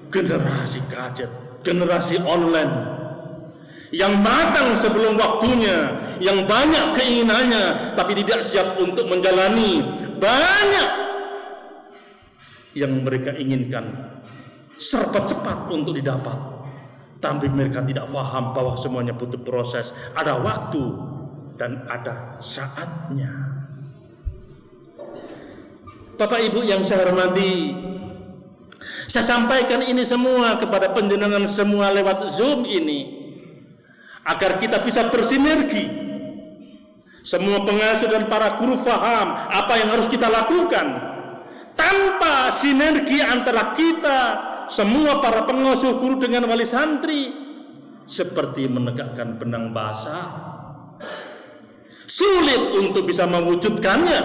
Generasi gadget, generasi online yang matang sebelum waktunya, yang banyak keinginannya tapi tidak siap untuk menjalani banyak yang mereka inginkan serba cepat untuk didapat, tapi mereka tidak paham bahwa semuanya butuh proses, ada waktu dan ada saatnya. Bapak Ibu yang saya hormati, saya sampaikan ini semua kepada panjenengan semua lewat Zoom ini agar kita bisa bersinergi. Semua pengasuh dan para guru paham apa yang harus kita lakukan. Tanpa sinergi antara kita semua para pengasuh guru dengan wali santri, seperti menegakkan benang basah, sulit untuk bisa mewujudkannya.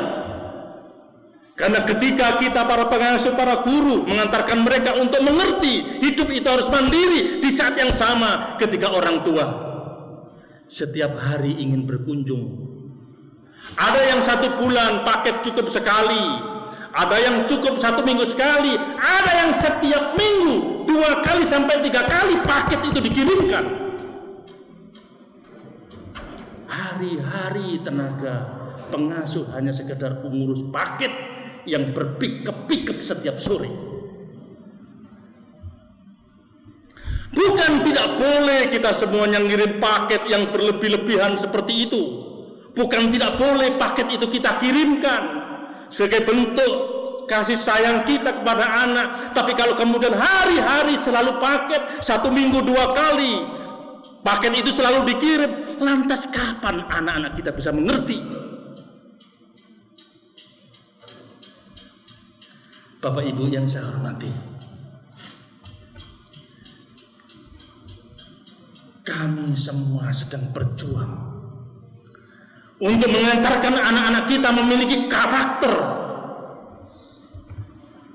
Karena ketika kita para pengasuh, para guru mengantarkan mereka untuk mengerti hidup itu harus mandiri, di saat yang sama ketika orang tua setiap hari ingin berkunjung, ada yang 1 bulan paket cukup sekali, ada yang cukup 1 minggu sekali, ada yang setiap minggu 2 kali sampai 3 kali paket itu dikirimkan. Hari-hari tenaga pengasuh hanya sekedar mengurus paket yang berpikap-pikap setiap sore. Bukan tidak boleh kita semuanya ngirim paket yang berlebih-lebihan seperti itu. Bukan tidak boleh paket itu kita kirimkan sebagai bentuk kasih sayang kita kepada anak. Tapi kalau kemudian hari-hari selalu paket, 1 minggu 2 kali paket itu selalu dikirim, lantas kapan anak-anak kita bisa mengerti Bapak Ibu yang saya hormati, kami semua sedang berjuang untuk mengantarkan anak-anak kita memiliki karakter.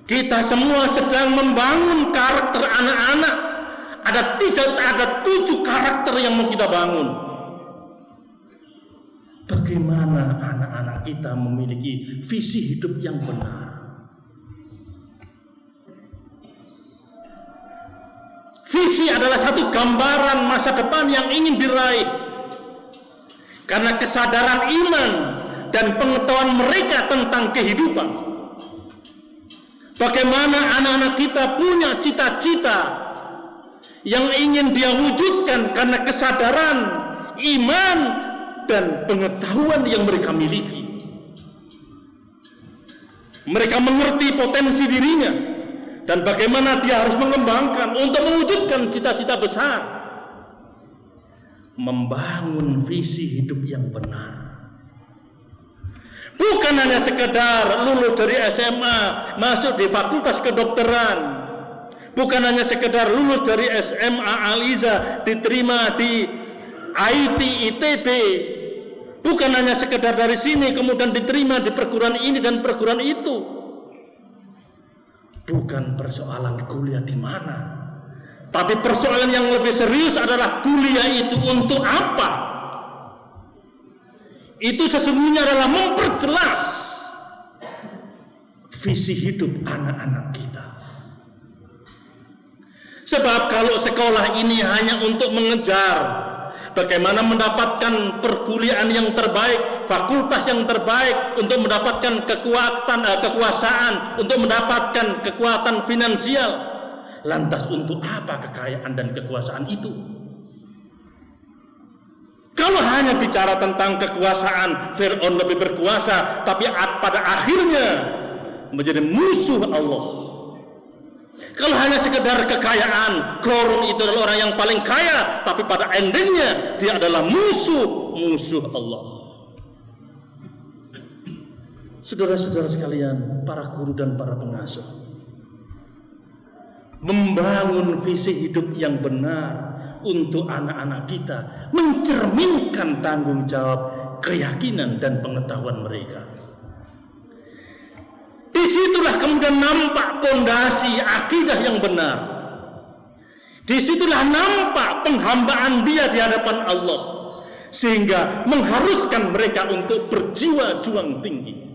Kita semua sedang membangun karakter anak-anak. Ada 7 karakter yang mau kita bangun. Bagaimana anak-anak kita memiliki visi hidup yang benar? Visi adalah satu gambaran masa depan yang ingin diraih. Karena kesadaran iman dan pengetahuan mereka tentang kehidupan. Bagaimana anak-anak kita punya cita-cita yang ingin dia wujudkan karena kesadaran iman dan pengetahuan yang mereka miliki. Mereka mengerti potensi dirinya dan bagaimana dia harus mengembangkan untuk mewujudkan cita-cita besar. Membangun visi hidup yang benar. Bukan hanya sekedar lulus dari SMA, masuk di fakultas kedokteran. Bukan hanya sekedar lulus dari SMA Al-Iza, diterima di IT, ITB. Bukan hanya sekedar dari sini, kemudian diterima di perguruan ini dan perguruan itu. Bukan persoalan kuliah di mana. Tapi persoalan yang lebih serius adalah kuliah itu untuk apa? Itu sesungguhnya adalah memperjelas visi hidup anak-anak kita. Sebab kalau sekolah ini hanya untuk mengejar bagaimana mendapatkan perkuliahan yang terbaik, fakultas yang terbaik, untuk mendapatkan kekuasaan, untuk mendapatkan kekuatan finansial, lantas untuk apa kekayaan dan kekuasaan itu? Kalau hanya bicara tentang kekuasaan, Fir'aun lebih berkuasa, tapi pada akhirnya menjadi musuh Allah. Kalau hanya sekedar kekayaan, Qarun itu adalah orang yang paling kaya, tapi pada endingnya dia adalah musuh Allah. Saudara-saudara sekalian, para guru dan para pengasuh, membangun visi hidup yang benar untuk anak-anak kita mencerminkan tanggung jawab, keyakinan dan pengetahuan mereka. Disitulah kemudian nampak fondasi akidah yang benar. Disitulah nampak penghambaan dia di hadapan Allah, sehingga mengharuskan mereka untuk berjiwa juang tinggi.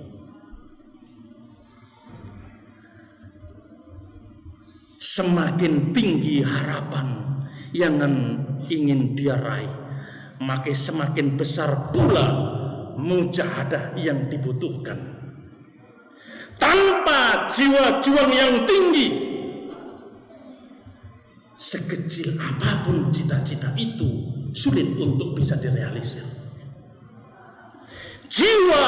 Semakin tinggi harapan yang ingin dia raih, maka semakin besar pula mujahadah yang dibutuhkan. Tanpa jiwa juang yang tinggi, sekecil apapun cita-cita itu sulit untuk bisa direalisir. Jiwa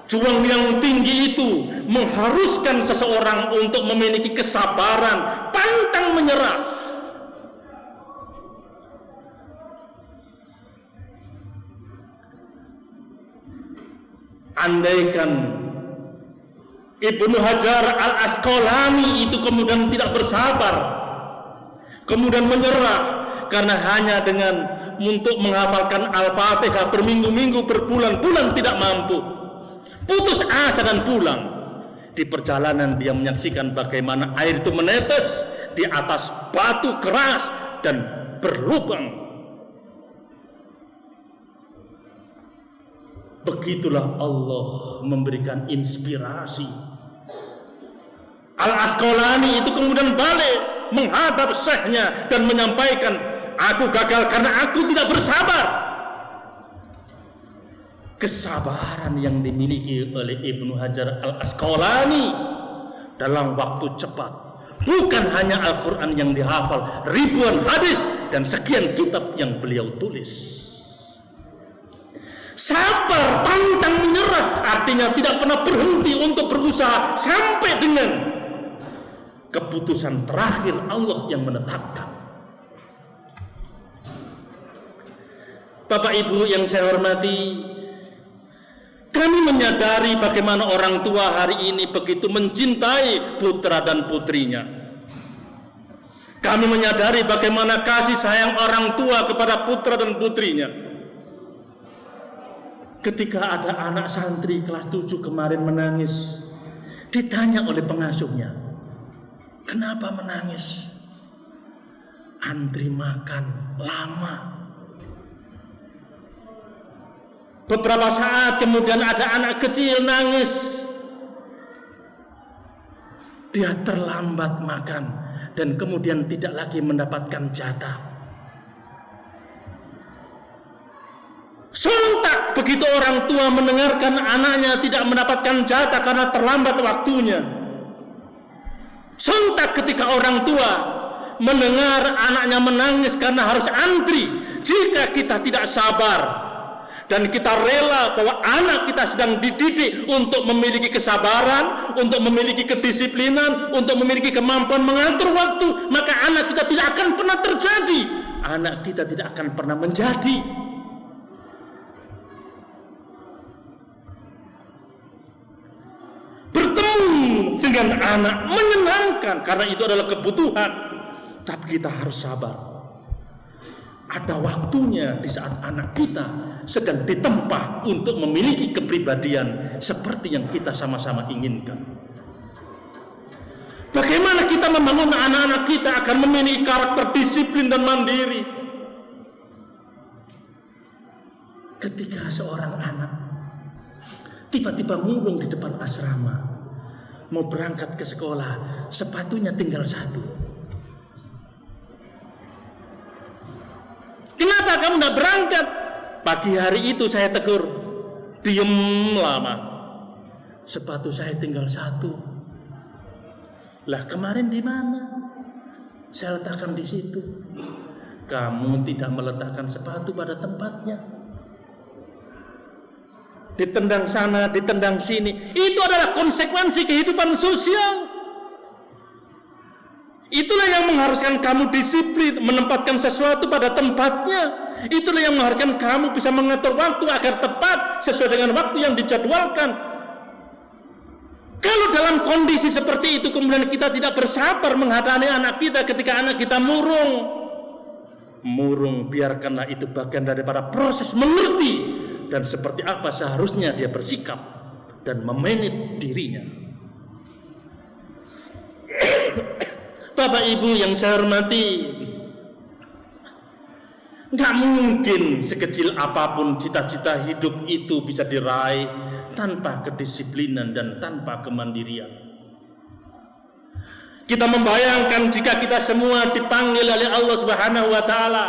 juang yang tinggi itu mengharuskan seseorang untuk memiliki kesabaran, pantang menyerah. Andaikan Ibnu Hajar Al-Asqalani itu kemudian tidak bersabar, kemudian menyerah karena hanya dengan untuk menghafalkan Al-Fatihah berminggu-minggu, berbulan-bulan tidak mampu, putus asa dan pulang. Di perjalanan dia menyaksikan bagaimana air itu menetes di atas batu keras dan berlubang. Begitulah Allah memberikan inspirasi. Al-Asqalani itu kemudian balik menghadap syekhnya dan menyampaikan, aku gagal karena aku tidak bersabar. Kesabaran yang dimiliki oleh Ibnu Hajar Al-Asqalani dalam waktu cepat, bukan hanya Al-Quran yang dihafal, ribuan hadis dan sekian kitab yang beliau tulis. Sabar, pantang menyerah, artinya tidak pernah berhenti untuk berusaha sampai dengan keputusan terakhir Allah yang menetapkan. Bapak Ibu yang saya hormati, Kami menyadari bagaimana orang tua hari ini begitu mencintai putra dan putrinya. Kami menyadari bagaimana kasih sayang orang tua kepada putra dan putrinya. Ketika ada anak santri kelas 7 kemarin menangis, ditanya oleh pengasuhnya, "Kenapa menangis?" "Antri makan lama." Beberapa saat kemudian ada anak kecil nangis. Dia terlambat makan dan kemudian tidak lagi mendapatkan jatah. Sontak begitu orang tua mendengarkan anaknya tidak mendapatkan jatah karena terlambat waktunya. Sontak ketika orang tua mendengar anaknya menangis karena harus antri. Jika kita tidak sabar dan kita rela bahwa anak kita sedang dididik untuk memiliki kesabaran, untuk memiliki kedisiplinan, untuk memiliki kemampuan mengatur waktu, maka anak kita tidak akan pernah terjadi. Anak kita tidak akan pernah menjadi. Bertemu dengan anak menyenangkan karena itu adalah kebutuhan. Tapi kita harus sabar. Ada waktunya di saat anak kita sedang ditempa untuk memiliki kepribadian seperti yang kita sama-sama inginkan. Bagaimana kita membangun anak-anak kita akan memiliki karakter disiplin dan mandiri? Ketika seorang anak tiba-tiba murung di depan asrama, mau berangkat ke sekolah, sepatunya tinggal satu. "Kenapa kamu tidak berangkat?" "Pagi hari itu saya tegur." "Diem lama." "Sepatu saya tinggal satu." "Lah kemarin di mana?" "Saya letakkan di situ." "Kamu tidak meletakkan sepatu pada tempatnya. Ditendang sana, ditendang sini. Itu adalah konsekuensi kehidupan sosial. Itulah yang mengharuskan kamu disiplin, menempatkan sesuatu pada tempatnya. Itulah yang mengharuskan kamu bisa mengatur waktu agar tepat sesuai dengan waktu yang dijadwalkan. Kalau dalam kondisi seperti itu kemudian kita tidak bersabar menghadapi anak kita ketika anak kita murung, biarkanlah itu bagian daripada proses mengerti dan seperti apa seharusnya dia bersikap dan memanage dirinya. Bapak Ibu yang saya hormati, nggak mungkin sekecil apapun cita-cita hidup itu bisa diraih tanpa kedisiplinan dan tanpa kemandirian. Kita membayangkan jika kita semua dipanggil oleh Allah Subhanahu wa Ta'ala,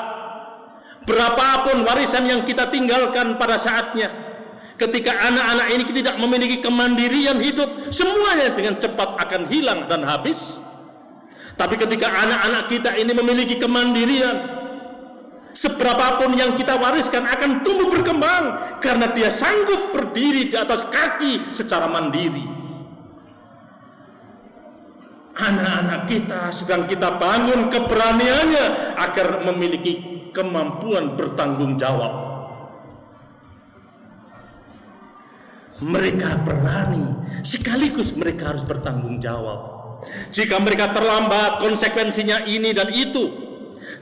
berapapun warisan yang kita tinggalkan pada saatnya, ketika anak-anak ini tidak memiliki kemandirian hidup, semuanya dengan cepat akan hilang dan habis. Tapi ketika anak-anak kita ini memiliki kemandirian, seberapapun yang kita wariskan akan tumbuh berkembang karena dia sanggup berdiri di atas kaki secara mandiri. Anak-anak kita sedang kita bangun keberaniannya agar memiliki kemampuan bertanggung jawab. Mereka berani, sekaligus mereka harus bertanggung jawab. Jika mereka terlambat, konsekuensinya ini dan itu.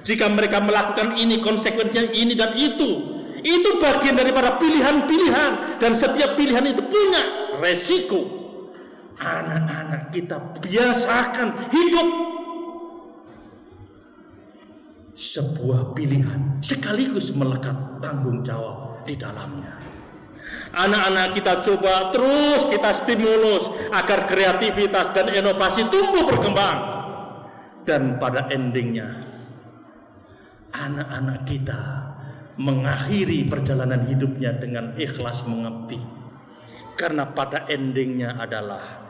Jika mereka melakukan ini, konsekuensinya ini dan itu. Itu bagian daripada pilihan-pilihan, dan setiap pilihan itu punya resiko. Anak-anak kita biasakan hidup sebuah pilihan sekaligus melekat tanggung jawab di dalamnya. Anak-anak kita coba terus kita stimulus agar kreativitas dan inovasi tumbuh berkembang. Dan pada endingnya anak-anak kita mengakhiri perjalanan hidupnya dengan ikhlas mengabdi. Karena pada endingnya adalah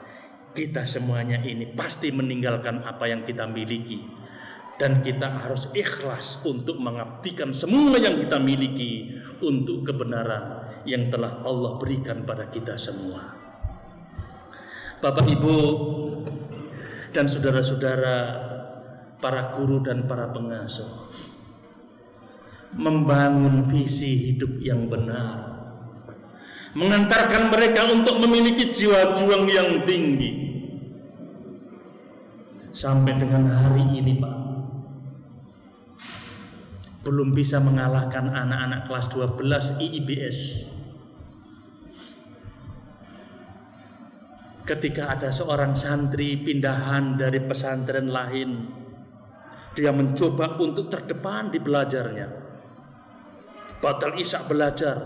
kita semuanya ini pasti meninggalkan apa yang kita miliki. Dan kita harus ikhlas untuk mengabdikan semua yang kita miliki untuk kebenaran yang telah Allah berikan pada kita semua. Bapak Ibu dan saudara-saudara, para guru dan para pengasuh, membangun visi hidup yang benar, mengantarkan mereka untuk memiliki jiwa juang yang tinggi. Sampai dengan hari ini Pak, belum bisa mengalahkan anak-anak kelas 12 IIBS. Ketika ada seorang santri pindahan dari pesantren lain, dia mencoba untuk terdepan di belajarnya. Batal isya belajar,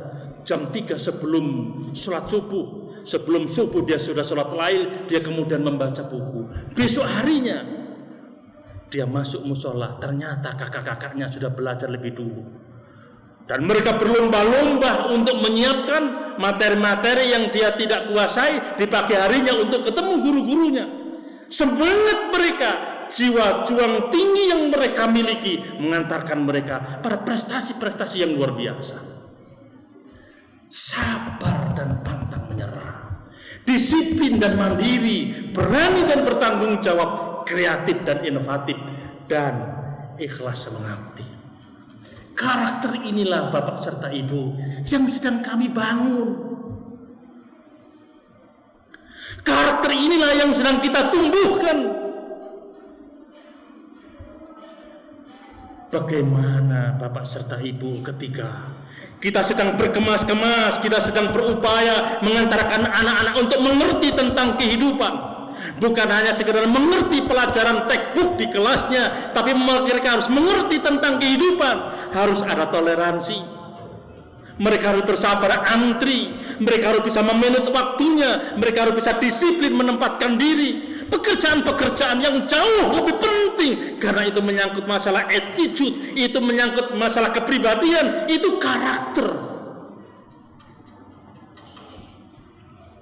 jam 3 sebelum sholat subuh. Sebelum subuh dia sudah sholat lail, dia kemudian membaca buku. Besok harinya dia masuk musola, ternyata kakak-kakaknya sudah belajar lebih dulu. Dan mereka berlomba-lomba untuk menyiapkan materi-materi yang dia tidak kuasai di pagi harinya untuk ketemu guru-gurunya. Semangat mereka, jiwa juang tinggi yang mereka miliki mengantarkan mereka pada prestasi-prestasi yang luar biasa. Sabar dan pantang menyerah, disiplin dan mandiri, berani dan bertanggung jawab, kreatif dan inovatif, dan ikhlas mengabdi. Karakter inilah Bapak serta Ibu yang sedang kami bangun. Karakter inilah yang sedang kita tumbuhkan. Bagaimana Bapak serta Ibu ketika kita sedang berkemas-kemas, kita sedang berupaya mengantarkan anak-anak untuk mengerti tentang kehidupan. Bukan hanya sekedar mengerti pelajaran textbook di kelasnya, tapi mereka harus mengerti tentang kehidupan. Harus ada toleransi. Mereka harus bersabar antri, mereka harus bisa memanage waktunya, mereka harus bisa disiplin menempatkan diri. Pekerjaan-pekerjaan yang jauh lebih penting, karena itu menyangkut masalah attitude, itu menyangkut masalah kepribadian, itu karakter.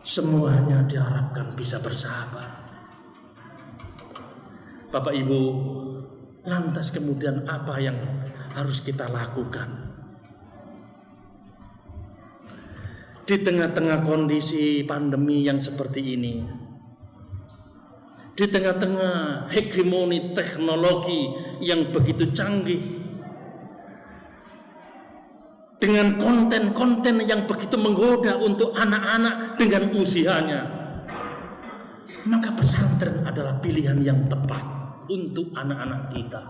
Semuanya diharapkan bisa bersabar. Bapak Ibu, lantas kemudian apa yang harus kita lakukan? Di tengah-tengah kondisi pandemi yang seperti ini, di tengah-tengah hegemoni teknologi yang begitu canggih, dengan konten-konten yang begitu menggoda untuk anak-anak dengan usianya, maka pesantren adalah pilihan yang tepat untuk anak-anak kita.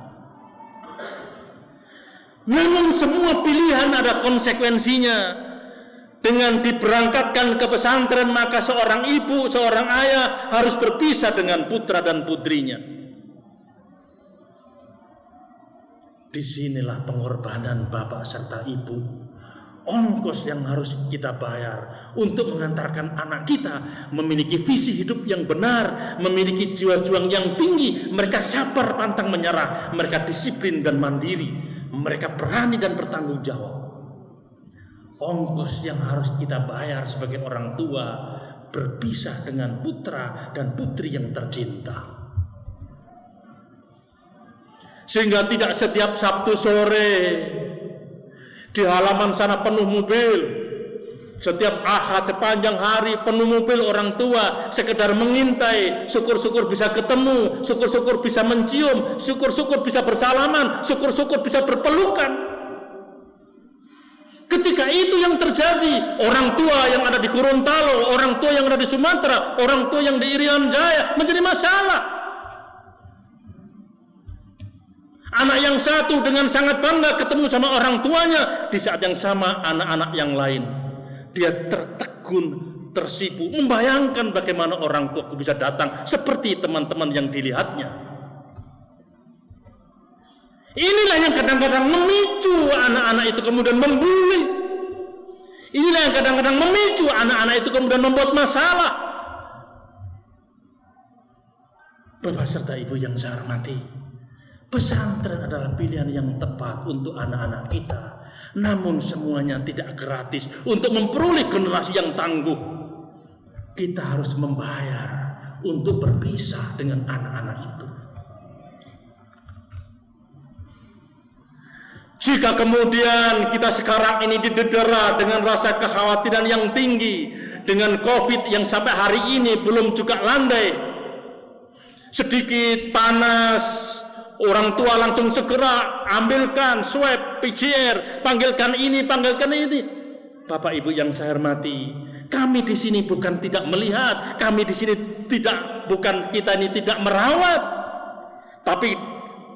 Namun semua pilihan ada konsekuensinya. Dengan diberangkatkan ke pesantren, maka seorang ibu, seorang ayah harus berpisah dengan putra dan putrinya. Disinilah pengorbanan bapak serta ibu, ongkos yang harus kita bayar untuk mengantarkan anak kita memiliki visi hidup yang benar, memiliki jiwa juang yang tinggi. Mereka sabar pantang menyerah, mereka disiplin dan mandiri, mereka berani dan bertanggung jawab. Ongkos yang harus kita bayar sebagai orang tua berpisah dengan putra dan putri yang tercinta. Sehingga tidak setiap Sabtu sore di halaman sana penuh mobil, setiap Ahad sepanjang hari penuh mobil orang tua sekedar mengintai, syukur-syukur bisa ketemu, syukur-syukur bisa mencium, syukur-syukur bisa bersalaman, syukur-syukur bisa berpelukan. Ketika itu yang terjadi, orang tua yang ada di Gorontalo, orang tua yang ada di Sumatera, orang tua yang di Irian Jaya menjadi masalah. Anak yang satu dengan sangat bangga ketemu sama orang tuanya, di saat yang sama anak-anak yang lain dia tertegun, tersipu, membayangkan bagaimana orang tuaku bisa datang seperti teman-teman yang dilihatnya. Inilah yang kadang-kadang memicu anak-anak itu kemudian membuli. Inilah yang kadang-kadang memicu anak-anak itu kemudian membuat masalah. Bapak serta Ibu yang saya hormati, pesantren adalah pilihan yang tepat untuk anak-anak kita. Namun semuanya tidak gratis. Untuk memperoleh generasi yang tangguh, kita harus membayar untuk berpisah dengan anak-anak itu. Jika kemudian kita sekarang ini didera dengan rasa kekhawatiran yang tinggi, dengan COVID yang sampai hari ini belum juga landai, sedikit panas, orang tua langsung segera ambilkan swab PCR, panggilkan ini, panggilkan ini. Bapak Ibu yang saya hormati, Kami di sini bukan tidak melihat, kami di sini bukan kita ini tidak merawat, tapi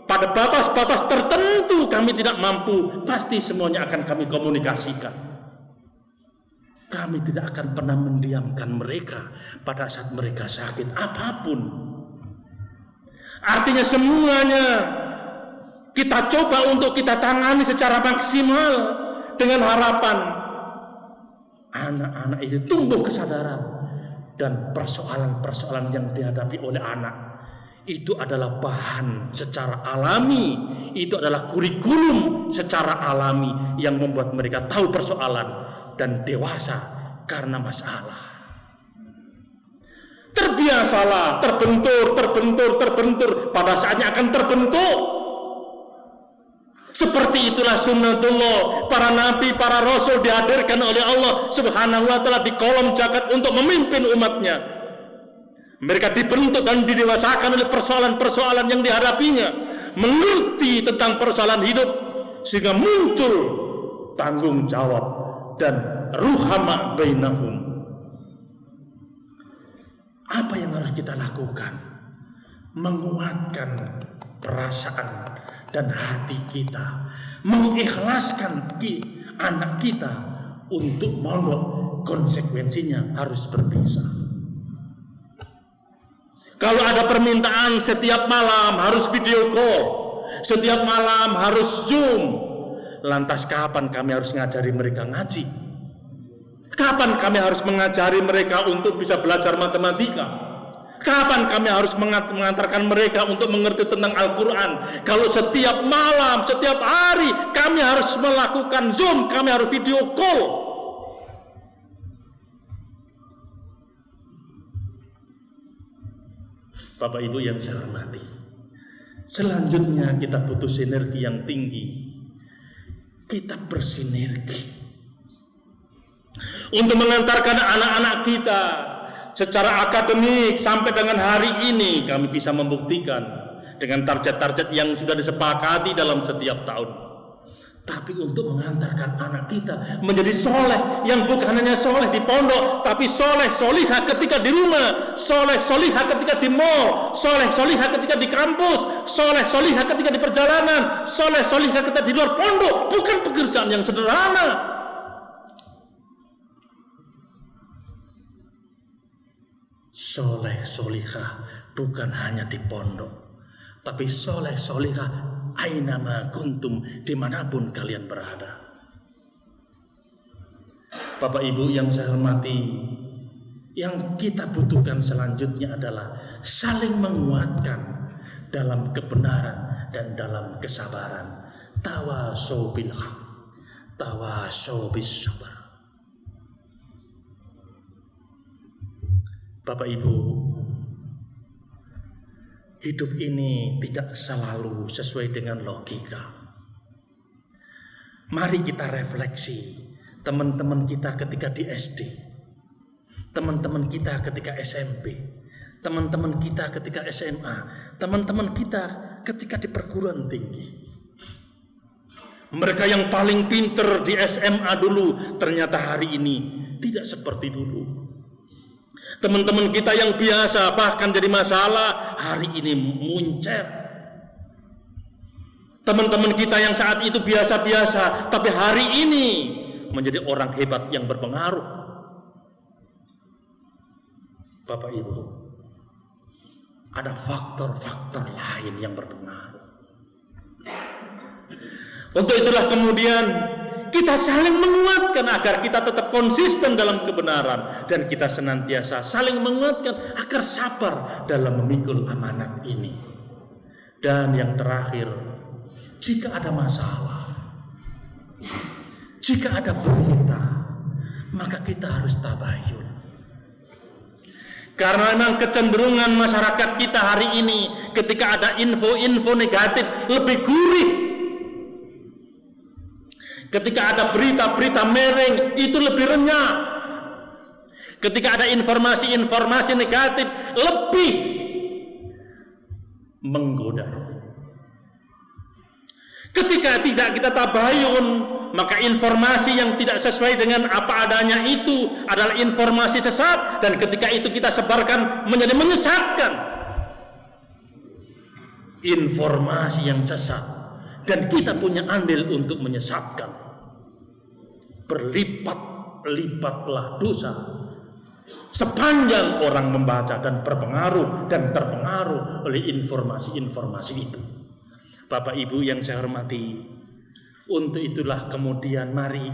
pada batas-batas tertentu kami tidak mampu, pasti semuanya akan kami komunikasikan. Kami tidak akan pernah mendiamkan mereka pada saat mereka sakit apapun. Artinya semuanya kita coba untuk kita tangani secara maksimal dengan harapan anak-anak itu tumbuh kesadaran, dan persoalan-persoalan yang dihadapi oleh anak itu adalah bahan secara alami, itu adalah kurikulum secara alami yang membuat mereka tahu persoalan dan dewasa karena masalah. Terbiasalah terbentur, pada saatnya akan terbentuk. Seperti itulah sunnatullah, para nabi, para rasul dihadirkan oleh Allah Subhanahu wa ta'ala di kolom jagat untuk memimpin umatnya. Mereka dibentuk dan didewasakan oleh persoalan-persoalan yang dihadapinya, mengerti tentang persoalan hidup, sehingga muncul tanggung jawab dan ruhama bainahum. Apa yang harus kita lakukan? Menguatkan perasaan dan hati kita, mengikhlaskan anak kita untuk mondok, konsekuensinya harus berpisah. Kalau ada permintaan setiap malam harus video call, setiap malam harus Zoom, lantas kapan kami harus ngajari mereka ngaji? Kapan kami harus mengajari mereka untuk bisa belajar matematika? Kapan kami harus mengantarkan mereka untuk mengerti tentang Al-Quran? Kalau setiap malam, setiap hari kami harus melakukan Zoom, kami harus video call. Bapak Ibu yang saya hormati, selanjutnya kita butuh sinergi yang tinggi. Kita bersinergi untuk mengantarkan anak-anak kita secara akademik. Sampai dengan hari ini kami bisa membuktikan dengan target-target yang sudah disepakati dalam setiap tahun. Tapi untuk mengantarkan anak kita menjadi soleh, yang bukan hanya soleh di pondok, tapi soleh solihah ketika di rumah, soleh solihah ketika di mall, soleh solihah ketika di kampus, soleh solihah ketika di perjalanan, soleh solihah ketika di luar pondok. Bukan pekerjaan yang sederhana. Soleh solihah bukan hanya di pondok, tapi soleh solihah ainama kuntum, dimanapun kalian berada. Bapak Ibu yang saya hormati, yang kita butuhkan selanjutnya adalah saling menguatkan dalam kebenaran dan dalam kesabaran. Tawasau bil haq, tawasau bis sabar. Bapak Ibu, hidup ini tidak selalu sesuai dengan logika. Mari kita refleksi teman-teman kita ketika di SD, teman-teman kita ketika SMP, teman-teman kita ketika SMA, teman-teman kita ketika di perguruan tinggi. Mereka yang paling pinter di SMA dulu ternyata hari ini tidak seperti dulu. Teman-teman kita yang biasa bahkan jadi masalah hari ini muncer. Teman-teman kita yang saat itu biasa-biasa tapi hari ini menjadi orang hebat yang berpengaruh. Bapak Ibu, ada faktor-faktor lain yang berpengaruh. Untuk itulah kemudian kita saling menguatkan agar kita tetap konsisten dalam kebenaran, dan kita senantiasa saling menguatkan agar sabar dalam memikul amanat ini. Dan yang terakhir, jika ada masalah, jika ada berita, maka kita harus tabayun. Karena memang kecenderungan masyarakat kita hari ini ketika ada info-info negatif lebih gurih. Ketika ada berita-berita miring itu lebih renyah. Ketika ada informasi-informasi negatif lebih menggoda. Ketika tidak kita tabayun, maka informasi yang tidak sesuai dengan apa adanya itu adalah informasi sesat, dan ketika itu kita sebarkan menjadi menyesatkan. Informasi yang sesat, dan kita punya andil untuk menyesatkan. Berlipat-lipatlah dosa sepanjang orang membaca dan terpengaruh oleh informasi-informasi itu. Bapak Ibu yang saya hormati, untuk itulah kemudian mari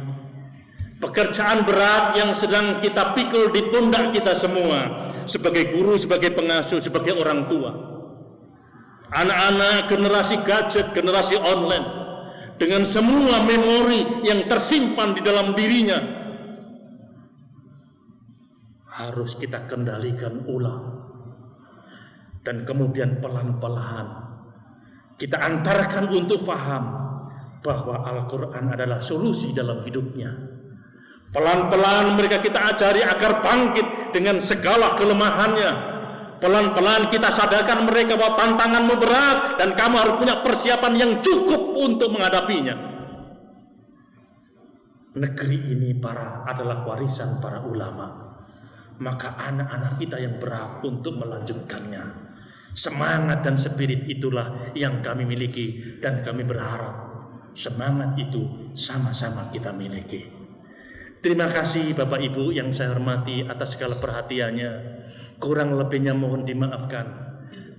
pekerjaan berat yang sedang kita pikul di pundak kita semua sebagai guru, sebagai pengasuh, sebagai orang tua. Anak-anak generasi gadget, generasi online, dengan semua memori yang tersimpan di dalam dirinya, harus kita kendalikan ulang. Dan kemudian pelan-pelan kita antarkan untuk faham bahwa Al-Quran adalah solusi dalam hidupnya. Pelan-pelan mereka kita ajari agar bangkit dengan segala kelemahannya. Pelan-pelan kita sadarkan mereka bahwa tantanganmu berat dan kamu harus punya persiapan yang cukup untuk menghadapinya. Negeri ini adalah warisan para ulama. Maka anak-anak kita yang berhak untuk melanjutkannya. Semangat dan spirit itulah yang kami miliki, dan kami berharap semangat itu sama-sama kita miliki. Terima kasih Bapak Ibu yang saya hormati atas segala perhatiannya. Kurang lebihnya mohon dimaafkan.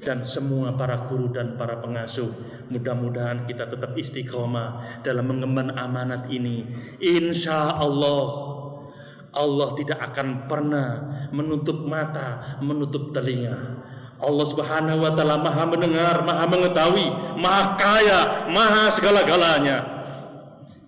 Dan semua para guru dan para pengasuh, mudah-mudahan kita tetap istiqomah dalam mengemban amanat ini. Insya Allah, Allah tidak akan pernah menutup mata, menutup telinga. Allah Subhanahu wa ta'ala maha mendengar, maha mengetahui, maha kaya, maha segala-galanya.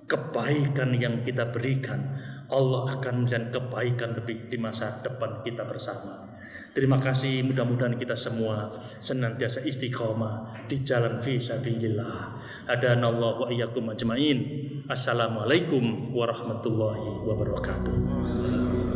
Kebaikan yang kita berikan, Allah akan memberikan kebaikan lebih di masa depan kita bersama. Terima kasih, mudah-mudahan kita semua senantiasa istiqomah di jalan fi sabilillah. Hadanallahu wa iyyakum ajmain. Assalamualaikum warahmatullahi wabarakatuh.